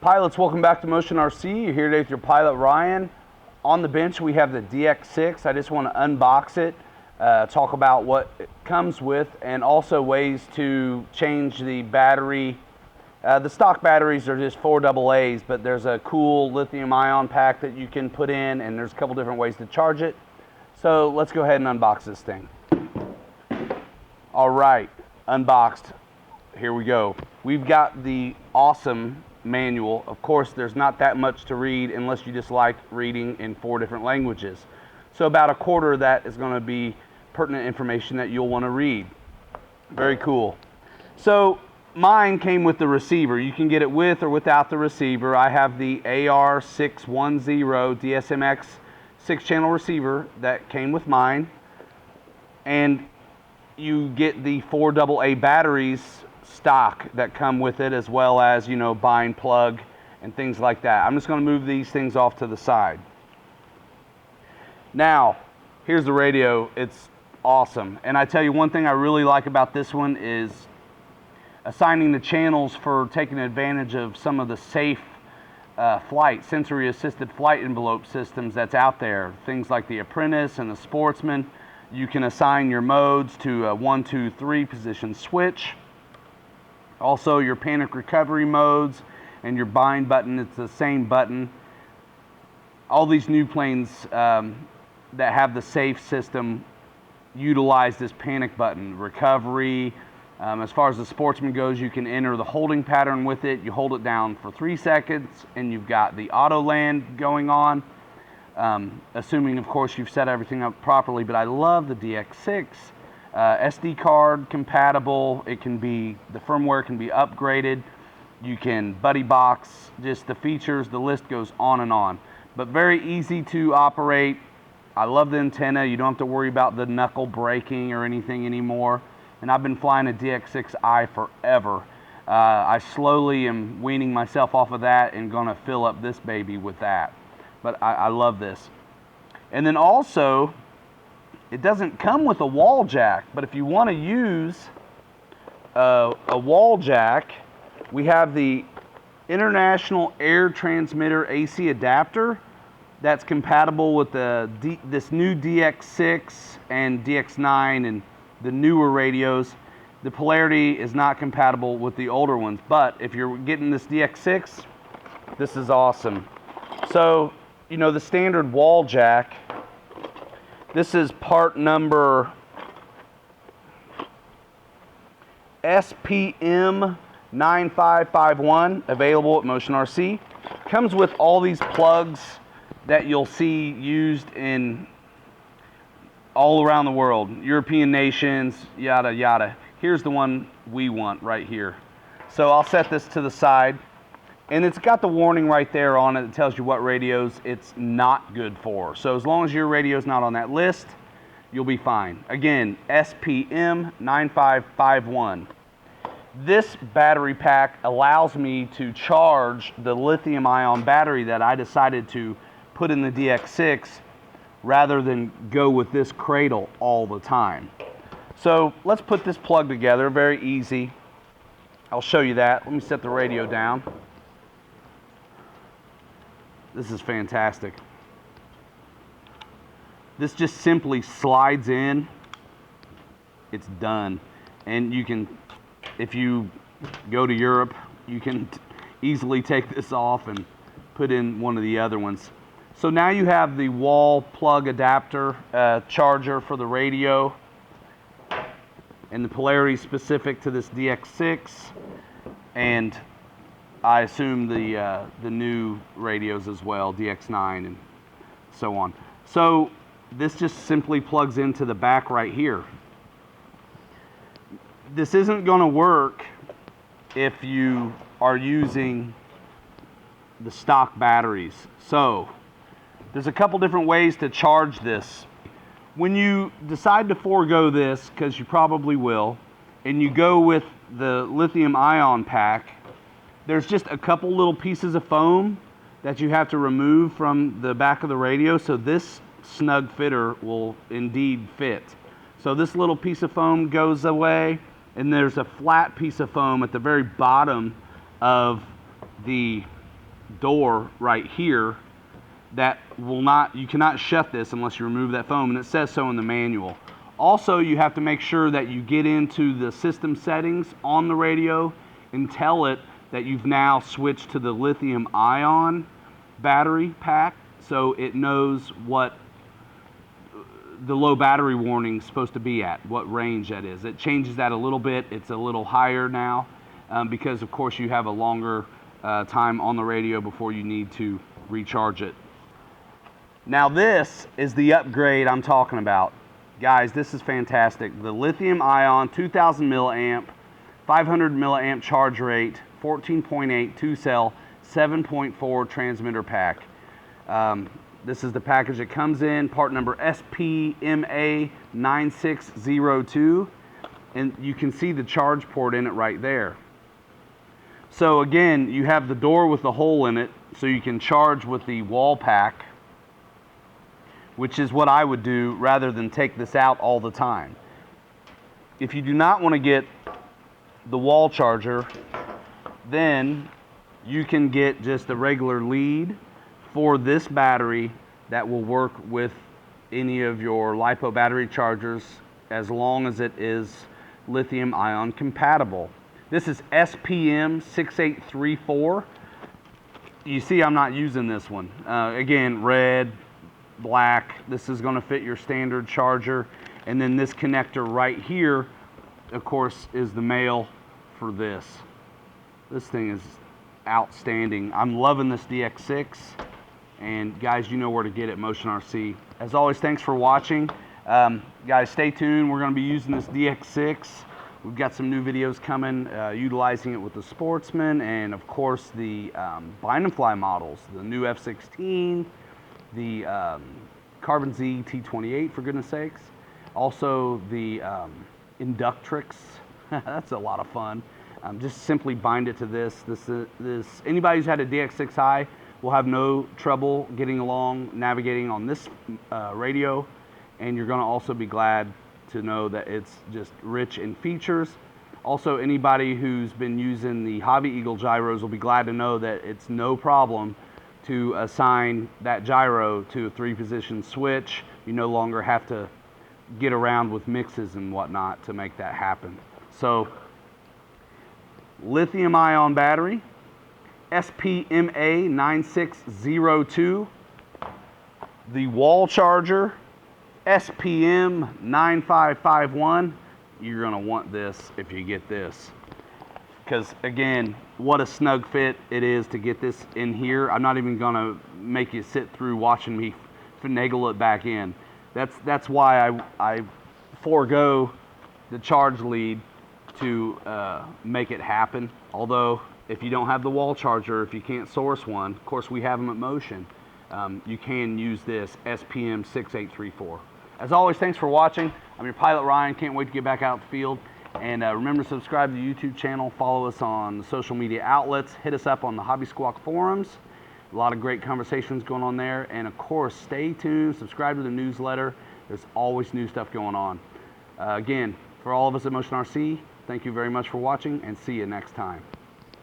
Pilots, welcome back to Motion RC. You're here today with your pilot, Ryan. On the bench, we have the DX6. I just want to unbox it, talk about what it comes with, and also ways to change the battery. The stock batteries are just 4 AA's, but there's a cool lithium-ion pack that you can put in, and there's a couple different ways to charge it. So let's go ahead and unbox this thing. All right, unboxed. Here we go. We've got the awesome manual. Of course, there's not that much to read unless you just like reading in 4 different languages. So about a quarter of that is going to be pertinent information that you'll want to read. Very cool. So mine came with the receiver. You can get it with or without the receiver. I have the AR610 DSMX 6-channel receiver that came with mine. And you get the 4 AA batteries stock that come with it, as well as, you know, bind plug and things like that. I'm just going to move these things off to the side. Now, here's the radio. It's awesome. And I tell you, one thing I really like about this one is assigning the channels for taking advantage of some of the safe sensory assisted flight envelope systems that's out there. Things like the Apprentice and the Sportsman. You can assign your modes to a 1, 2, 3 position switch. Also your panic recovery modes and your bind button, it's the same button. All these new planes that have the safe system utilize this panic button. Recovery, as far as the Sportsman goes, you can enter the holding pattern with it. You hold it down for 3 seconds and you've got the auto land going on. Assuming, of course, you've set everything up properly. But I love the DX6. SD card compatible. It can be, the firmware can be upgraded. You can buddy box, just the features, the list goes on and on. But very easy to operate. I love the antenna. You don't have to worry about the knuckle breaking or anything anymore. And I've been flying a DX6i forever. I slowly am weaning myself off of that and gonna fill up this baby with that. But I love this. And then also, it doesn't come with a wall jack, but if you want to use a wall jack, we have the International Air Transmitter AC adapter that's compatible with this new DX6 and DX9 and the newer radios. The polarity is not compatible with the older ones, but if you're getting this DX6, this is awesome. So, you know, the standard wall jack, this is part number SPM 9551, available at Motion RC. Comes with all these plugs that you'll see used in all around the world, European nations, yada yada. Here's the one we want right here. So I'll set this to the side, and it's got the warning right there on it that tells you what radios it's not good for. So as long as your radio's not on that list, you'll be fine. Again, SPM 9551. This battery pack allows me to charge the lithium-ion battery that I decided to put in the DX6 rather than go with this cradle all the time. So let's put this plug together, very easy. I'll show you that. Let me set the radio down. This is fantastic. This just simply slides in. It's done. And you can, if you go to Europe, you can easily take this off and put in one of the other ones. So now you have the wall plug adapter charger for the radio, and the polarity specific to this DX6, and I assume the new radios as well, DX9 and so on. So this just simply plugs into the back right here. This isn't going to work if you are using the stock batteries. So there's a couple different ways to charge this. When you decide to forego this, because you probably will, and you go with the lithium-ion pack, there's just a couple little pieces of foam that you have to remove from the back of the radio, so this snug fitter will indeed fit. So this little piece of foam goes away, and there's a flat piece of foam at the very bottom of the door right here that will not, you cannot shut this unless you remove that foam, and it says so in the manual. Also, you have to make sure that you get into the system settings on the radio and tell it that you've now switched to the lithium ion battery pack, so it knows what the low battery warning is supposed to be at, what range that is. It changes that a little bit. It's a little higher now because of course you have a longer time on the radio before you need to recharge it. Now this is the upgrade I'm talking about. Guys, this is fantastic. The lithium ion 2000 milliamp, 500 milliamp charge rate, 14.8 2-cell, 7.4 transmitter pack. This is the package it comes in, part number SPMA9602, and you can see the charge port in it right there. So again, you have the door with the hole in it, so you can charge with the wall pack, which is what I would do rather than take this out all the time. If you do not want to get the wall charger, then you can get just a regular lead for this battery that will work with any of your LiPo battery chargers as long as it is lithium ion compatible. This is SPM6834. You see I'm not using this one. Again, red, black. This is going to fit your standard charger, and then this connector right here of course is the male for this. This thing is outstanding. I'm loving this DX6, and guys, you know where to get it, Motion RC. As always, thanks for watching. Guys, stay tuned. We're going to be using this DX6. We've got some new videos coming, utilizing it with the Sportsman, and of course the Bind and Fly models, the new F16, the Carbon Z T28, for goodness sakes. Also the Inductrix. That's a lot of fun. Just simply bind it to this. Anybody who's had a DX6i will have no trouble getting along, navigating on this radio, and you're going to also be glad to know that it's just rich in features. Also, anybody who's been using the Hobby Eagle gyros will be glad to know that it's no problem to assign that gyro to a 3-position switch. You no longer have to get around with mixes and whatnot to make that happen. So, lithium ion battery, SPMA9602, the wall charger, SPM9551. You're going to want this if you get this, because again, what a snug fit it is to get this in here. I'm not even going to make you sit through watching me finagle it back in. That's why I forego the charge lead to make it happen. Although if you don't have the wall charger, if you can't source one, of course we have them at Motion, you can use this SPM6834. As always, thanks for watching. I'm your pilot, Ryan. Can't wait to get back out in the field. And remember to subscribe to the YouTube channel. Follow us on the social media outlets. Hit us up on the Hobby Squawk forums. A lot of great conversations going on there. And of course, stay tuned. Subscribe to the newsletter. There's always new stuff going on. Again, for all of us at Motion RC, thank you very much for watching, and see you next time.